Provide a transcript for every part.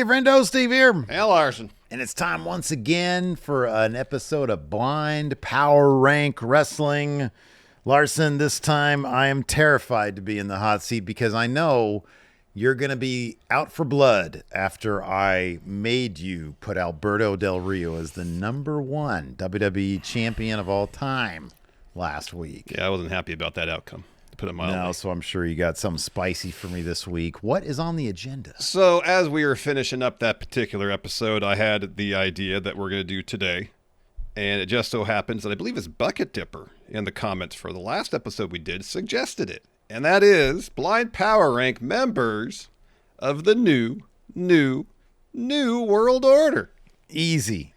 Hey, Friendo, Steve here. Hey, Larson. And it's time once again for an episode of Blind Power Rank Wrestling. Larson, this time I am terrified to be in the hot seat because I know you're going to be out for blood after I made you put Alberto Del Rio as the number one WWE champion of all time last week. Yeah, I wasn't happy about that outcome, to put it mildly. No, so I'm sure you got something spicy for me this week. What is on the agenda? So as we were finishing up that particular episode, I had the idea that we're going to do today. And it just so happens that I believe it's Bucket Dipper in the comments for the last episode we did suggested it. And that is Blind Power Rank members of the new World Order. Easy.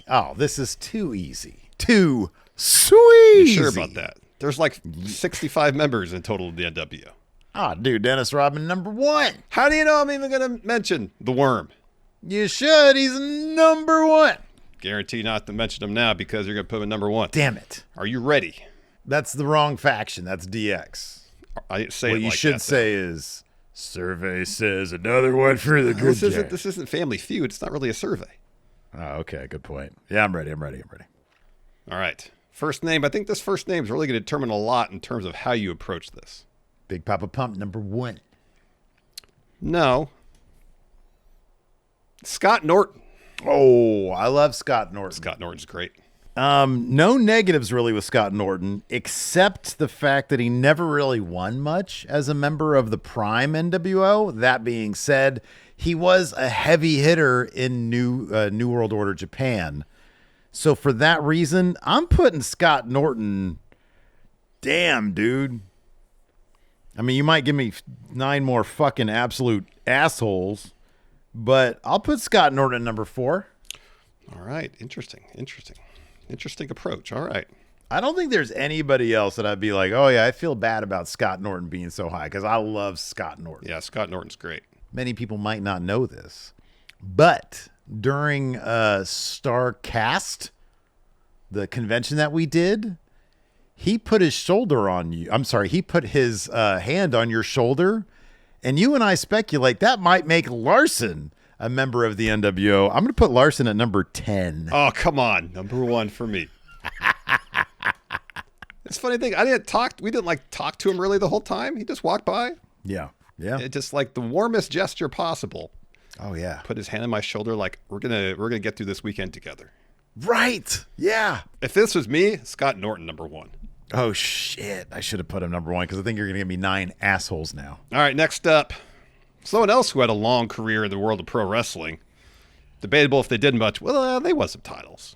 Oh, this is too easy. Too sweet. You sure about that? There's like 65 members in total of the NWO. Ah, dude, Dennis Rodman, number one. How do you know I'm even going to mention the Worm? You should. He's number one. Guarantee not to mention him now because you're going to put him at number one. Damn it. Are you ready? That's the wrong faction. That's DX. I didn't say what it you like should that, say is, survey says another one for the good guy. This isn't Family Feud. It's not really a survey. Oh, okay. Good point. Yeah, I'm ready. All right. First name. I think this first name is really going to determine a lot in terms of how you approach this. Big Papa Pump, number one. No. Scott Norton. Oh, I love Scott Norton. Scott Norton's great. No negatives really with Scott Norton, except the fact that he never really won much as a member of the Prime NWO. That being said, he was a heavy hitter in New World Order Japan. So for that reason, I'm putting Scott Norton. Damn, dude. I mean, you might give me 9 more fucking absolute assholes, but I'll put Scott Norton at number 4. All right. Interesting approach. All right. I don't think there's anybody else that I'd be like, oh, yeah, I feel bad about Scott Norton being so high because I love Scott Norton. Yeah, Scott Norton's great. Many people might not know this, but during StarCast, the convention that we did, he put his shoulder on you. I'm sorry, he put his hand on your shoulder, and you and I speculate that might make Larson a member of the NWO. I'm going to put Larson at number 10. Oh, come on. Number 1 for me. It's a funny thing. We didn't talk to him really the whole time. He just walked by. Yeah. It just like the warmest gesture possible. Oh yeah. Put his hand on my shoulder like we're going to get through this weekend together. Right. Yeah. If this was me, Scott Norton number 1. Oh shit. I should have put him number 1 because I think you're going to give me 9 assholes now. All right, next up. Someone else who had a long career in the world of pro wrestling. Debatable if they did much. Well, they won some titles.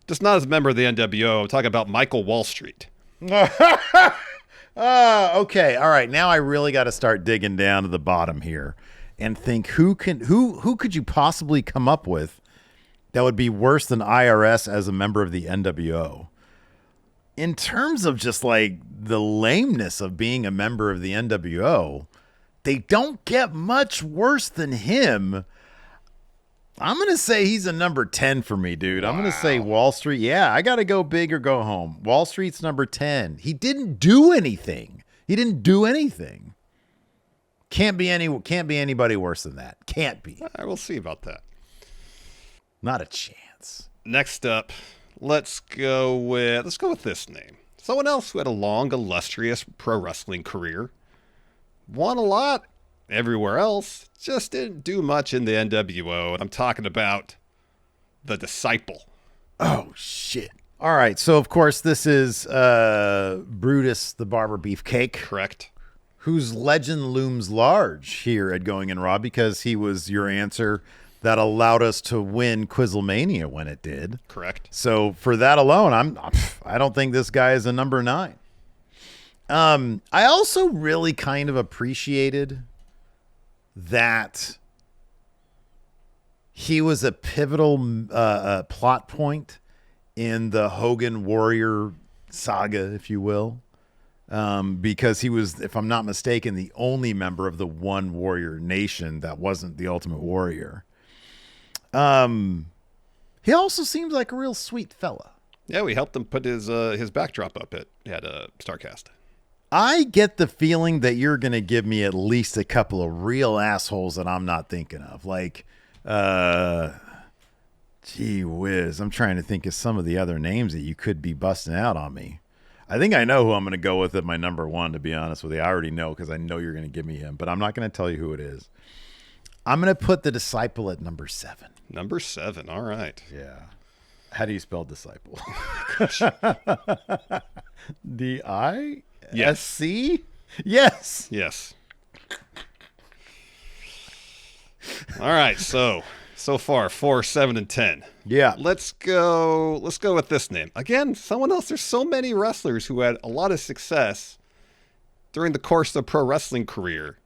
Just not as a member of the NWO. I'm talking about Michael Wall Street. Okay. All right. Now I really got to start digging down to the bottom here and think who could you possibly come up with that would be worse than IRS as a member of the NWO? In terms of just like the lameness of being a member of the NWO, they don't get much worse than him. I'm going to say he's a number 10 for me, dude. Wow. I'm going to say Wall Street. Yeah, I got to go big or go home. Wall Street's number 10. He didn't do anything. Can't be anybody worse than that. Can't be. I will see about that. Not a chance. Next up, let's go with this name. Someone else who had a long, illustrious pro wrestling career. Won a lot everywhere else. Just didn't do much in the NWO. I'm talking about the Disciple. Oh, shit. All right. So, of course, this is Brutus the Barber Beefcake. Correct. Whose legend looms large here at Going in Raw because he was your answer that allowed us to win Quizzlemania when it did. Correct. So, for that alone, I don't think this guy is a number 9. I also really kind of appreciated that he was a pivotal plot point in the Hogan Warrior saga, if you will, because he was, if I'm not mistaken, the only member of the one Warrior Nation that wasn't the Ultimate Warrior. He also seems like a real sweet fella. Yeah, we helped him put his backdrop up at StarCast. I get the feeling that you're going to give me at least a couple of real assholes that I'm not thinking of. Like, gee whiz. I'm trying to think of some of the other names that you could be busting out on me. I think I know who I'm going to go with at my number 1, to be honest with you. I already know because I know you're going to give me him, but I'm not going to tell you who it is. I'm going to put the Disciple at number 7. Number 7. All right. Yeah. How do you spell disciple? D-I-S-C? Yes. Yes. All right. So far, 4, 7, and 10. Yeah. Let's go with this name. Again, someone else. There's so many wrestlers who had a lot of success during the course of their pro wrestling career.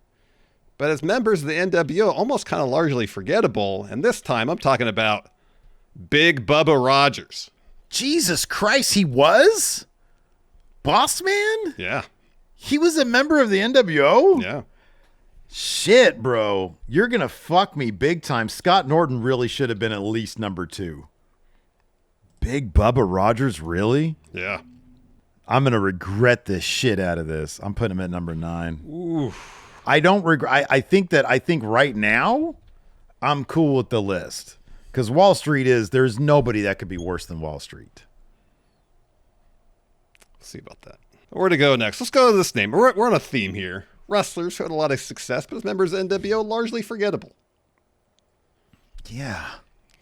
But as members of the NWO, almost kind of largely forgettable. And this time I'm talking about Big Bubba Rogers. Jesus Christ, he was? Boss Man? Yeah. He was a member of the NWO? Yeah. Shit, bro. You're going to fuck me big time. Scott Norton really should have been at least number 2. Big Bubba Rogers, really? Yeah. I'm going to regret the shit out of this. I'm putting him at number 9. Ooh. I don't regret. I think right now I'm cool with the list. Because Wall Street there's nobody that could be worse than Wall Street. Let's see about that. Where to go next? Let's go to this name. We're on a theme here. Wrestlers who had a lot of success, but as members of NWO, largely forgettable. Yeah.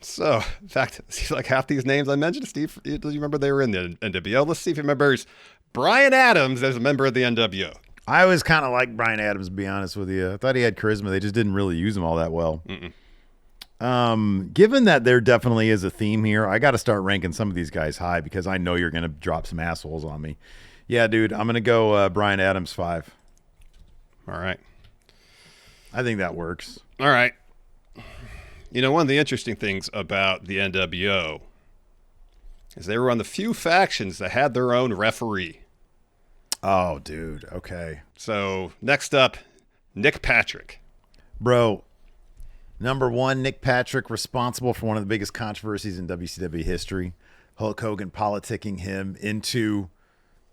So, in fact, see, like half these names I mentioned, Steve, do you remember they were in the NWO? Let's see if he remembers Brian Adams as a member of the NWO. I always kind of liked Brian Adams, to be honest with you. I thought he had charisma. They just didn't really use him all that well. Given that there definitely is a theme here, I got to start ranking some of these guys high because I know you're going to drop some assholes on me. Yeah, dude, I'm going to go Brian Adams 5. All right. I think that works. All right. You know, one of the interesting things about the NWO is they were one of the few factions that had their own referee. Oh, dude. Okay. So, next up, Nick Patrick. Bro, number 1, Nick Patrick, responsible for one of the biggest controversies in WCW history. Hulk Hogan politicking him into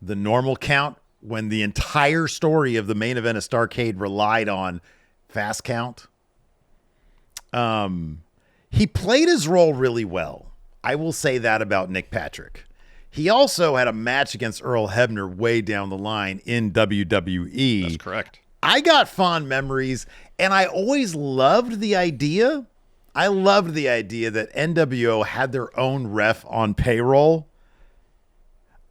the normal count when the entire story of the main event of Starrcade relied on fast count. He played his role really well. I will say that about Nick Patrick. He also had a match against Earl Hebner way down the line in WWE. That's correct. I got fond memories, and I always loved the idea. I loved the idea that NWO had their own ref on payroll.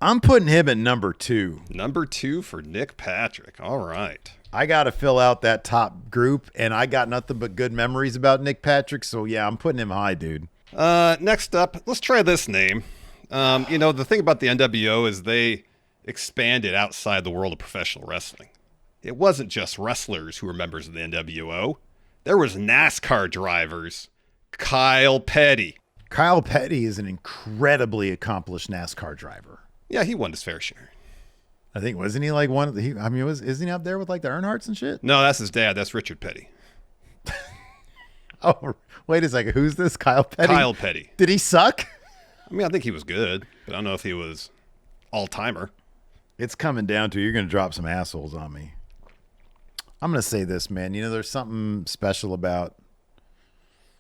I'm putting him at number 2. Number 2 for Nick Patrick. All right. I got to fill out that top group, and I got nothing but good memories about Nick Patrick. So, yeah, I'm putting him high, dude. Next up, let's try this name. You know, the thing about the NWO is they expanded outside the world of professional wrestling. It wasn't just wrestlers who were members of the NWO. There was NASCAR drivers. Kyle Petty. Kyle Petty is an incredibly accomplished NASCAR driver. Yeah, he won his fair share. I think, wasn't he like one of the, isn't he up there with like the Earnhardts and shit? No, that's his dad. That's Richard Petty. Oh, wait a second. Who's this? Kyle Petty? Kyle Petty. Did he suck? I mean, I think he was good, but I don't know if he was all-timer. It's coming down to, you're going to drop some assholes on me. I'm going to say this, man. You know, there's something special about,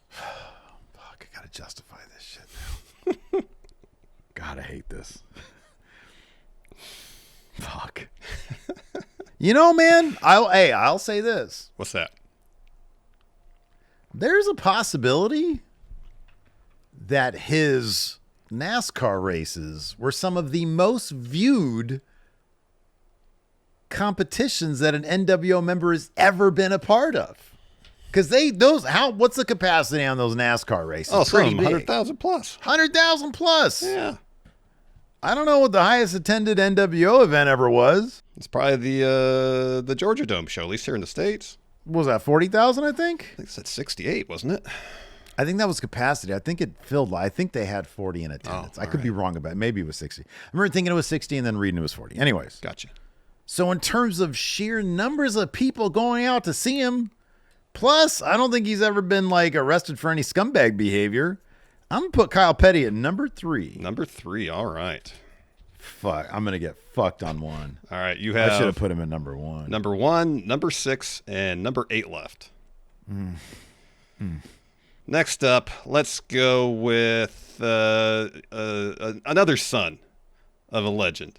fuck, I got to justify this shit now. God, I hate this. Fuck. You know, man, I'll say this. What's that? There's a possibility that his NASCAR races were some of the most viewed competitions that an NWO member has ever been a part of. Because what's the capacity on those NASCAR races? Oh, pretty some big. 100,000 plus. 100,000 plus. Yeah. I don't know what the highest attended NWO event ever was. It's probably the Georgia Dome show, at least here in the States. What was that, 40,000, I think? I think it said 68, wasn't it? I think that was capacity. I think it filled. I think they had 40 in attendance. Oh, I could be wrong about it. Maybe it was 60. I remember thinking it was 60 and then reading it was 40. Anyways. Gotcha. So in terms of sheer numbers of people going out to see him, plus I don't think he's ever been like arrested for any scumbag behavior. I'm going to put Kyle Petty at number 3. Number 3. All right. Fuck. I'm going to get fucked on one. All right, you I should have have put him in number 1. number 1, number 6, and number 8 left. Next up, let's go with another son of a legend.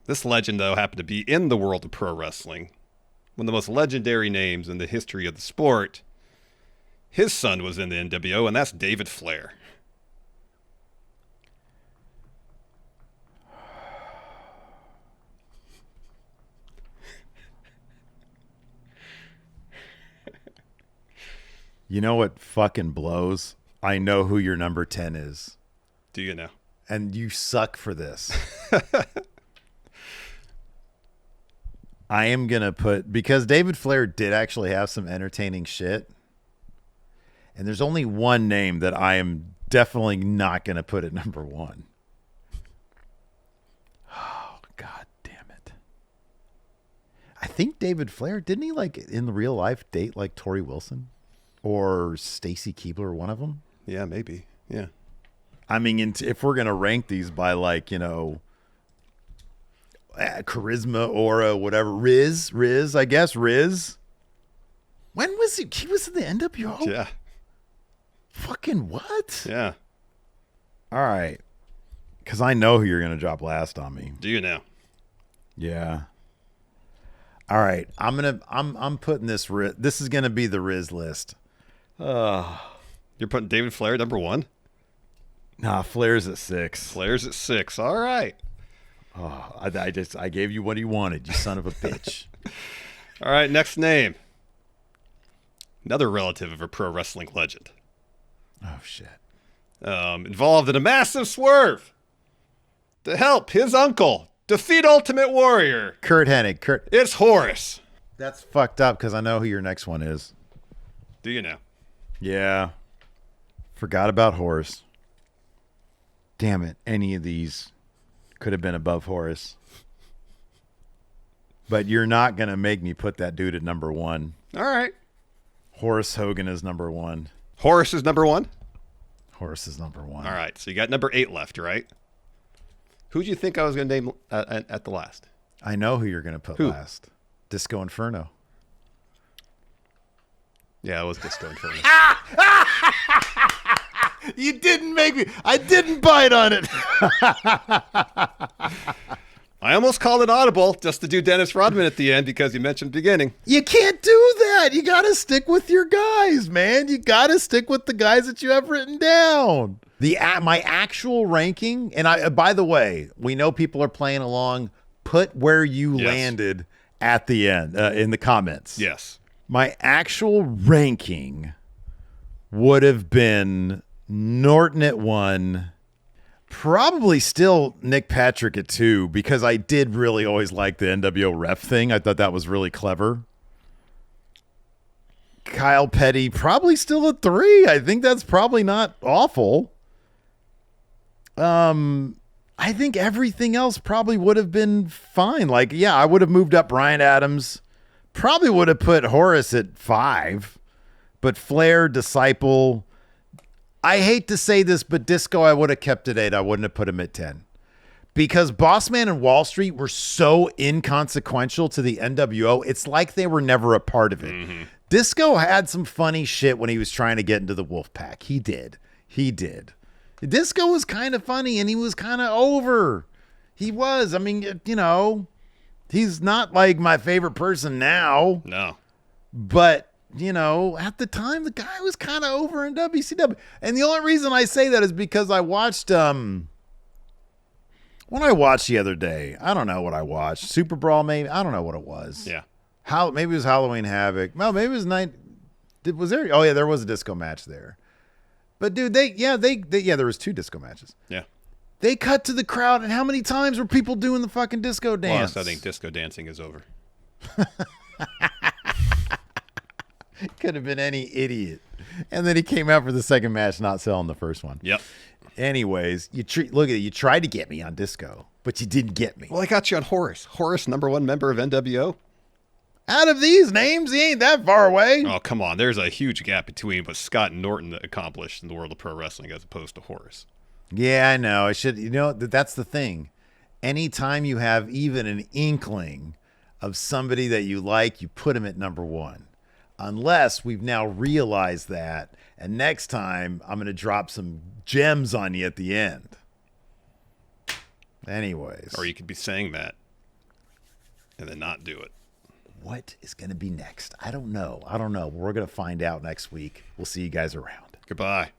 This legend, though, happened to be in the world of pro wrestling. One of the most legendary names in the history of the sport. His son was in the NWO, and that's David Flair. You know what fucking blows? I know who your number 10 is. Do you know? And you suck for this. I am going to put, because David Flair did actually have some entertaining shit. And there's only one name that I am definitely not going to put at number 1. Oh, God damn it. I think David Flair, didn't he like in the real life date like Tori Wilson or Stacy Keibler, one of them? Yeah, maybe. Yeah. I mean, if we're going to rank these by like, charisma, aura, whatever. Riz, I guess. Riz. When was he? He was in the NWO? Yeah. Fucking what? Yeah. All right. Because I know who you're going to drop last on me. Do you know? Yeah. All right. I'm putting this. This is going to be the Riz list. You're putting David Flair number 1? Nah, Flair's at 6. Flair's at 6. All right. Oh, I gave you what he wanted, you son of a bitch. All right, next name. Another relative of a pro wrestling legend. Oh, shit. Involved in a massive swerve to help his uncle defeat Ultimate Warrior. Kurt Hennig. It's Horace. That's fucked up because I know who your next one is. Do you know? Yeah. Forgot about Horace. Damn it. Any of these could have been above Horace. But you're not going to make me put that dude at number 1. All right. Horace Hogan is number 1. Horace is number 1? Horace is number 1. All right. So you got number 8 left, right? Who do you think I was going to name at the last? I know who you're going to put last. Disco Inferno. Yeah, it was Disco Inferno. You didn't make me. I didn't bite on it. I almost called it audible just to do Dennis Rodman at the end because you mentioned beginning. You can't do that. You got to stick with your guys, man. You got to stick with the guys that you have written down. My actual ranking, and by the way, we know people are playing along. Put where you landed at the end in the comments. Yes. My actual ranking would have been Norton at 1, probably still Nick Patrick at 2, because I did really always like the NWO ref thing. I thought that was really clever. Kyle Petty, probably still at 3. I think that's probably not awful. I think everything else probably would have been fine. Like, yeah, I would have moved up Bryan Adams. Probably would have put Horace at 5. But Flair, Disciple, I hate to say this, but Disco I would have kept at 8. I wouldn't have put him at 10. Because Bossman and Wall Street were so inconsequential to the NWO, it's like they were never a part of it. Mm-hmm. Disco had some funny shit when he was trying to get into the Wolfpack. He did. Disco was kind of funny, and he was kind of over. He was. I mean, he's not like my favorite person now. No. But, at the time, the guy was kind of over in WCW. And the only reason I say that is because I watched, what I watched the other day, I don't know what I watched. Super Brawl, maybe? I don't know what it was. Yeah. Maybe it was Halloween Havoc. Well, maybe it was was there? Oh, yeah, there was a disco match there. But, dude, there was 2 disco matches. Yeah. They cut to the crowd, and how many times were people doing the fucking disco dance? Plus, I think disco dancing is over. Could have been any idiot. And then he came out for the second match, not selling the first one. Yep. Anyways, look at it. You tried to get me on disco, but you didn't get me. Well, I got you on Horace. Horace, number 1 member of NWO. Out of these names, he ain't that far away. Oh, come on. There's a huge gap between what Scott and Norton accomplished in the world of pro wrestling as opposed to Horace. Yeah, I know. I should. That's the thing. Anytime you have even an inkling of somebody that you like, you put them at number one. Unless we've now realized that, and next time I'm going to drop some gems on you at the end. Anyways. Or you could be saying that and then not do it. What is going to be next? I don't know. We're going to find out next week. We'll see you guys around. Goodbye.